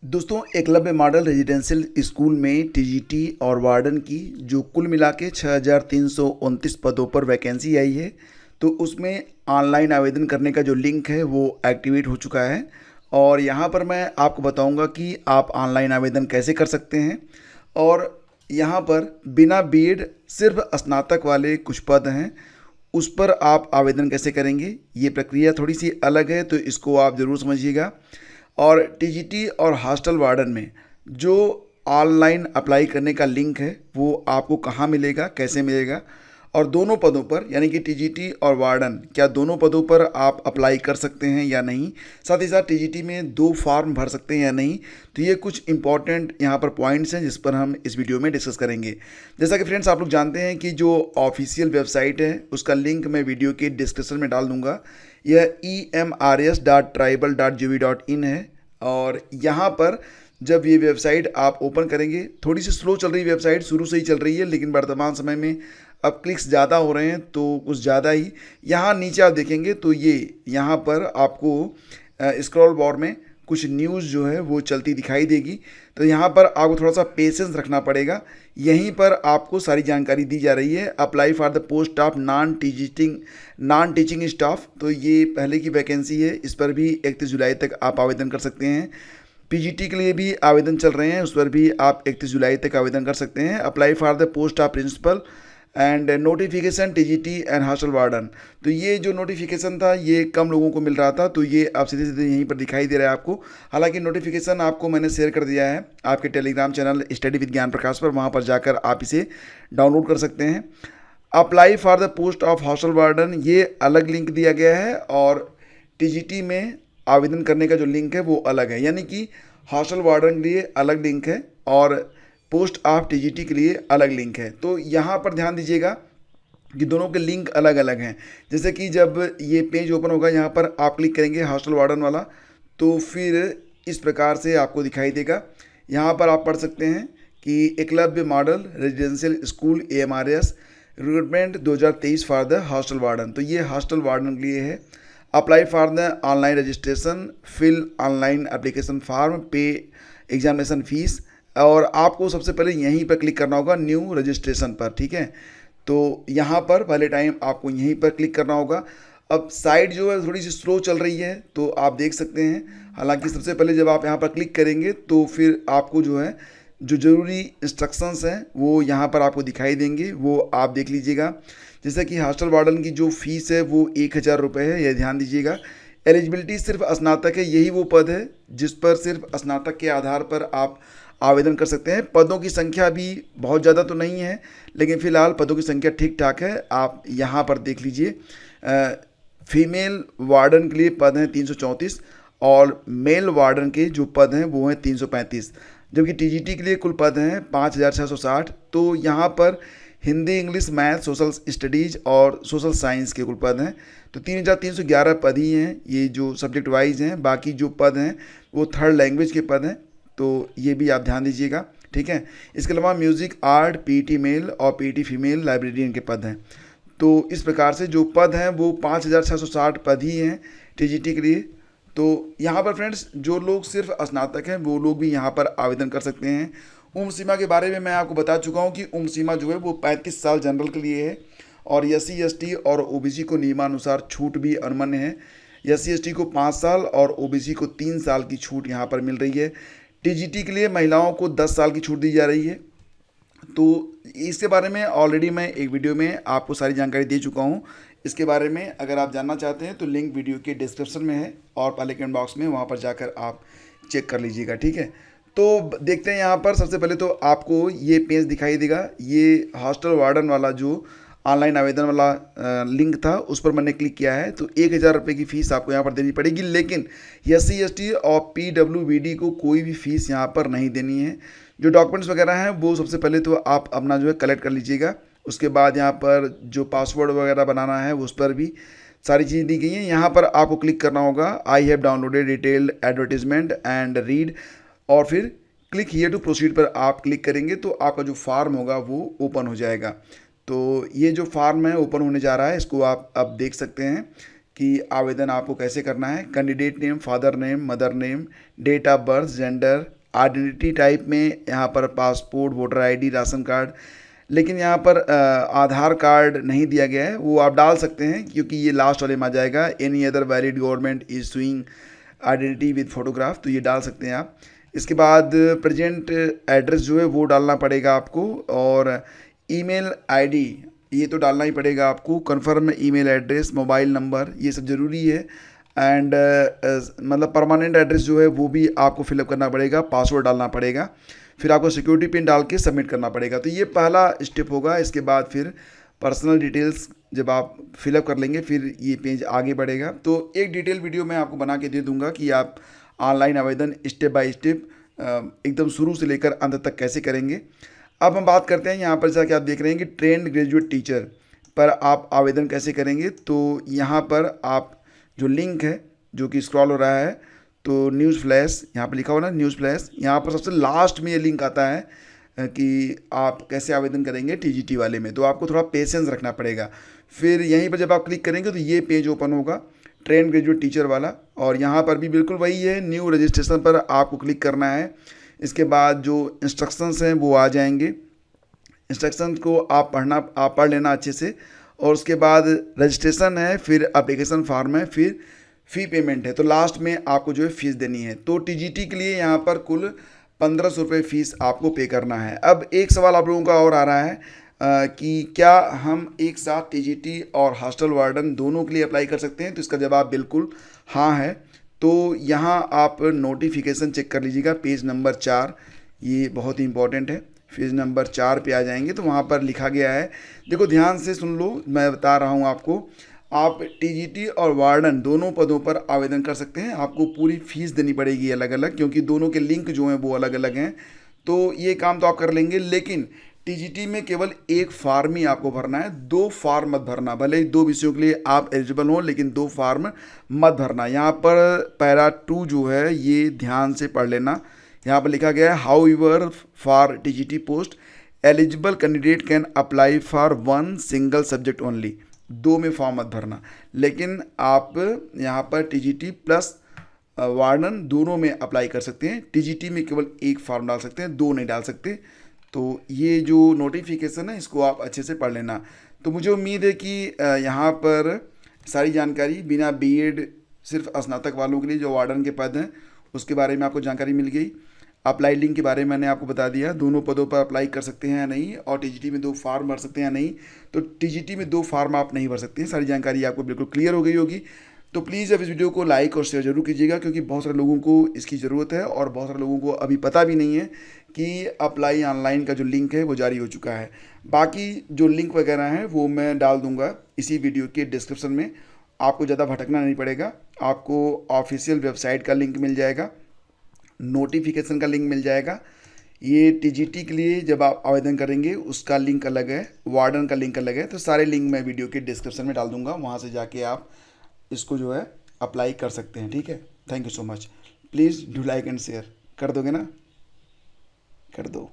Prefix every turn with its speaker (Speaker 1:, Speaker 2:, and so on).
Speaker 1: दोस्तों, Eklavya model residential school में TGT और वार्डन की जो कुल मिला के 6,329 पदों पर वैकेंसी आई है। तो उसमें ऑनलाइन आवेदन करने का जो लिंक है वो एक्टिवेट हो चुका है। और यहाँ पर मैं आपको बताऊंगा कि आप ऑनलाइन आवेदन कैसे कर सकते हैं। और यहाँ पर बिना बीएड सिर्फ स्नातक वाले कुछ पद हैं, उस पर आप आवेदन कैसे करेंगे। ये प्रक्रिया थोड़ी सी अलग है, तो इसको आप ज़रूर समझिएगा। और टीजीटी और हॉस्टल वार्डन में जो ऑनलाइन अप्लाई करने का लिंक है वो आपको कहाँ मिलेगा, कैसे मिलेगा, और दोनों पदों पर यानी कि टीजीटी और वार्डन, क्या दोनों पदों पर आप अप्लाई कर सकते हैं या नहीं, साथ ही साथ टीजीटी में 2 फॉर्म भर सकते हैं या नहीं। तो ये कुछ इंपॉर्टेंट यहाँ पर पॉइंट्स हैं जिस पर हम इस वीडियो में डिस्कस करेंगे। जैसा कि फ्रेंड्स आप लोग जानते हैं कि जो ऑफिशियल वेबसाइट है उसका लिंक मैं वीडियो के डिस्क्रिप्शन में डाल दूंगा। यह emrs.tribal.gov.in है। और यहाँ पर जब ये वेबसाइट आप ओपन करेंगे, थोड़ी सी स्लो चल रही वेबसाइट, शुरू से ही चल रही है, लेकिन वर्तमान समय में अब क्लिक्स ज़्यादा हो रहे हैं तो कुछ ज़्यादा ही। यहाँ नीचे आप देखेंगे तो ये यहाँ पर आपको स्क्रॉल बार में कुछ न्यूज़ जो है वो चलती दिखाई देगी। तो यहाँ पर आपको थोड़ा सा पेशेंस रखना पड़ेगा। यहीं पर आपको सारी जानकारी दी जा रही है। Apply for the post of non teaching staff, तो ये पहले की वैकेंसी है, इस पर भी 31 जुलाई तक आप आवेदन कर सकते हैं। पीजीटी के लिए भी आवेदन चल रहे हैं, उस पर भी आप 31 जुलाई तक आवेदन कर सकते हैं। Apply for the post of principal and notification TGT and hostel warden, तो ये जो नोटिफिकेशन था ये कम लोगों को मिल रहा था, तो ये आप सीधे सीधे यहीं पर दिखाई दे रहा है आपको। हालांकि नोटिफिकेशन आपको मैंने शेयर कर दिया है आपके टेलीग्राम चैनल स्टडी विद ज्ञान प्रकाश पर, वहाँ पर जाकर आप इसे डाउनलोड कर सकते हैं। Apply for the post of hostel warden, ये अलग लिंक दिया गया है, और टीजीटी में आवेदन करने का जो लिंक है वो अलग है, यानी कि हॉस्टल वार्डन के लिए अलग लिंक है और पोस्ट ऑफ टीजीटी के लिए अलग लिंक है। तो यहाँ पर ध्यान दीजिएगा कि दोनों के लिंक अलग अलग हैं। जैसे कि जब ये पेज ओपन होगा, यहाँ पर आप क्लिक करेंगे हॉस्टल वार्डन वाला, तो फिर इस प्रकार से आपको दिखाई देगा। यहाँ पर आप पढ़ सकते हैं कि Eklavya model residential school AMRS recruitment 2023 for the hostel warden, तो ये हॉस्टल वार्डन के लिए है। Apply for the online registration, fill online application form, pay examination fees, और आपको सबसे पहले यहीं पर क्लिक करना होगा न्यू रजिस्ट्रेशन पर, ठीक है। तो यहाँ पर पहले टाइम आपको यहीं पर क्लिक करना होगा। अब साइट जो है थोड़ी सी स्लो चल रही है, तो आप देख सकते हैं। हालांकि सबसे पहले जब आप यहाँ पर क्लिक करेंगे तो फिर आपको जो है जो ज़रूरी इंस्ट्रक्शंस हैं वो यहाँ पर आपको दिखाई देंगे, वो आप देख लीजिएगा। जैसे कि हॉस्टल वार्डन की जो फ़ीस है वो 1,000 रुपये है, यह ध्यान दीजिएगा। एलिजिबिलिटी सिर्फ स्नातक है, यही वो पद है जिस पर सिर्फ स्नातक के आधार पर आप आवेदन कर सकते हैं। पदों की संख्या भी बहुत ज़्यादा तो नहीं है, लेकिन फ़िलहाल पदों की संख्या ठीक ठाक है। आप यहाँ पर देख लीजिए, फीमेल वार्डन के लिए पद हैं 334, और मेल वार्डन के जो पद हैं वो हैं 335, जबकि टीजीटी के लिए कुल पद हैं 5,660। तो यहाँ पर Hindi, English, math, social studies और सोशल साइंस के कुल पद हैं। तो 3,311 पद ही हैं, ये जो सब्जेक्ट वाइज हैं। बाकी जो पद हैं वो थर्ड लैंग्वेज के पद हैं, तो ये भी आप ध्यान दीजिएगा, ठीक है। इसके अलावा म्यूज़िक, आर्ट, पीटी मेल और पीटी फीमेल लाइब्रेरियन के पद हैं। तो इस प्रकार से जो पद हैं वो 5,660 पद ही हैं टीजीटी के लिए। तो यहाँ पर फ्रेंड्स जो लोग सिर्फ स्नातक हैं वो लोग भी यहाँ पर आवेदन कर सकते हैं। उम्र सीमा के बारे में मैं आपको बता चुका हूँ कि उम्र सीमा जो है वो 35 साल जनरल के लिए है, और SC ST और OBC को नियमानुसार छूट भी अनुमन्य है। SC ST को 5 साल और OBC को 3 साल की छूट यहाँ पर मिल रही है। टीजीटी के लिए महिलाओं को 10 साल की छूट दी जा रही है। तो इसके बारे में ऑलरेडी मैं एक वीडियो में आपको सारी जानकारी दे चुका हूँ। इसके बारे में अगर आप जानना चाहते हैं तो लिंक वीडियो के डिस्क्रिप्शन में है और पहले कमेंट बॉक्स में, वहाँ पर जाकर आप चेक कर लीजिएगा, ठीक है। तो देखते हैं यहाँ पर सबसे पहले तो आपको ये पेज दिखाई देगा। ये हॉस्टल वार्डन वाला जो ऑनलाइन आवेदन वाला लिंक था उस पर मैंने क्लिक किया है। तो 1,000 रुपये की फ़ीस आपको यहाँ पर देनी पड़ेगी, लेकिन SC ST और PWBD को कोई भी फ़ीस यहाँ पर नहीं देनी है। जो डॉक्यूमेंट्स वगैरह हैं वो सबसे पहले तो आप अपना जो है कलेक्ट कर लीजिएगा। उसके बाद यहाँ पर जो पासवर्ड वगैरह बनाना है उस पर भी सारी चीज़ दी गई हैं। यहाँ पर आपको क्लिक करना होगा I have downloaded detailed advertisement and read, और फिर क्लिक हियर टू प्रोसीड पर आप क्लिक करेंगे तो आपका जो फार्म होगा वो ओपन हो जाएगा। तो ये जो फार्म है ओपन होने जा रहा है, इसको आप अब देख सकते हैं कि आवेदन आपको कैसे करना है। Candidate name, father name, mother name, date of birth, gender, identity type में यहाँ पर passport, voter ID, ration card, लेकिन यहाँ पर आधार कार्ड नहीं दिया गया है, वो आप डाल सकते हैं क्योंकि ये लास्ट वाले में आ जाएगा। Any other valid government issuing identity with photograph, तो ये डाल सकते हैं आप। इसके बाद प्रेजेंट एड्रेस जो है वो डालना पड़ेगा आपको, और ईमेल आईडी ये तो डालना ही पड़ेगा आपको। Confirm email address, mobile number, ये सब ज़रूरी है। एंड मतलब परमानेंट एड्रेस जो है वो भी आपको फिलअप करना पड़ेगा, पासवर्ड डालना पड़ेगा, फिर आपको सिक्योरिटी पिन डाल के सबमिट करना पड़ेगा। तो ये पहला स्टेप होगा। इसके बाद फिर पर्सनल डिटेल्स जब आप फिलअप कर लेंगे फिर ये पेज आगे बढ़ेगा। तो एक डिटेल वीडियो मैं आपको बना के दे दूंगा कि आप ऑनलाइन आवेदन स्टेप बाय स्टेप एकदम शुरू से लेकर अंत तक कैसे करेंगे। अब हम बात करते हैं, यहाँ पर जाके आप देख रहे हैं कि ट्रेंड ग्रेजुएट टीचर पर आप आवेदन कैसे करेंगे। तो यहाँ पर आप जो लिंक है जो कि स्क्रॉल हो रहा है, तो न्यूज़ फ्लैश यहाँ पर लिखा हुआ ना, न्यूज़ फ्लैश, यहाँ पर सबसे लास्ट में ये लिंक आता है कि आप कैसे आवेदन करेंगे टीजीटी वाले में। तो आपको थोड़ा पेशेंस रखना पड़ेगा। फिर यहीं पर जब आप क्लिक करेंगे तो ये पेज ओपन होगा ट्रेंड ग्रेजुएट टीचर वाला, और यहाँ पर भी बिल्कुल वही है, न्यू रजिस्ट्रेशन पर आपको क्लिक करना है। इसके बाद जो इंस्ट्रक्शंस हैं वो आ जाएंगे, इंस्ट्रक्शन को आप पढ़ लेना अच्छे से। और उसके बाद रजिस्ट्रेशन है, फिर एप्लीकेशन फॉर्म है, फिर फ़ी पेमेंट है। तो लास्ट में आपको जो है फ़ीस देनी है। तो टीजीटी के लिए यहाँ पर कुल 1500 रुपये फ़ीस आपको पे करना है। अब एक सवाल आप लोगों का और आ रहा है कि क्या हम एक साथ टीजीटी और हॉस्टल वार्डन दोनों के लिए अप्लाई कर सकते हैं। तो इसका जवाब बिल्कुल हाँ है। तो यहाँ आप नोटिफिकेशन चेक कर लीजिएगा, पेज नंबर 4, ये बहुत ही इंपॉर्टेंट है। पेज नंबर 4 पे आ जाएंगे तो वहाँ पर लिखा गया है, देखो ध्यान से सुन लो, मैं बता रहा हूँ आपको। आप टीजीटी और वार्डन दोनों पदों पर आवेदन कर सकते हैं। आपको पूरी फीस देनी पड़ेगी अलग अलग, क्योंकि दोनों के लिंक जो हैं वो अलग अलग हैं। तो ये काम तो आप कर लेंगे, लेकिन टीजीटी में केवल एक फार्म ही आपको भरना है, 2 फार्म मत भरना। भले ही 2 विषयों के लिए आप एलिजिबल हो, लेकिन 2 फार्म मत भरना। यहाँ पर पैरा 2 जो है ये ध्यान से पढ़ लेना। यहाँ पर लिखा गया है, how ever for TGT post eligible candidate can apply for 1 single subject only. 2 में फॉर्म मत भरना, लेकिन आप यहाँ पर टीजीटी प्लस वार्डन दोनों में अप्लाई कर सकते हैं। टीजीटी में केवल एक फॉर्म डाल सकते हैं, 2 नहीं डाल सकते। तो ये जो नोटिफिकेशन है इसको आप अच्छे से पढ़ लेना। तो मुझे उम्मीद है कि यहाँ पर सारी जानकारी बिना बीएड सिर्फ स्नातक वालों के लिए जो वार्डन के पद हैं उसके बारे में आपको जानकारी मिल गई। अप्लाई लिंक के बारे में मैंने आपको बता दिया, दोनों पदों पर अप्लाई कर सकते हैं या नहीं, और टीजीटी में 2 फार्म भर सकते हैं या नहीं। तो टीजीटी में 2 फार्म आप नहीं भर सकते हैं। सारी जानकारी आपको बिल्कुल क्लियर हो गई होगी। तो प्लीज़ अब इस वीडियो को लाइक और शेयर जरूर कीजिएगा, क्योंकि बहुत सारे लोगों को इसकी ज़रूरत है और बहुत सारे लोगों को अभी पता भी नहीं है कि अप्लाई ऑनलाइन का जो लिंक है वो जारी हो चुका है। बाकी जो लिंक वगैरह हैं वो मैं डाल दूंगा इसी वीडियो के डिस्क्रिप्शन में, आपको ज़्यादा भटकना नहीं पड़ेगा। आपको ऑफिशियल वेबसाइट का लिंक मिल जाएगा, नोटिफिकेशन का लिंक मिल जाएगा। ये टीजीटी के लिए जब आप आवेदन करेंगे उसका लिंक अलग है, वार्डन का लिंक अलग है। तो सारे लिंक मैं वीडियो के डिस्क्रिप्शन में डाल दूंगा, वहाँ से जाके आप इसको जो है अप्लाई कर सकते हैं। ठीक है, thank you so much. Please do like and share कर दोगे ना, कर दो।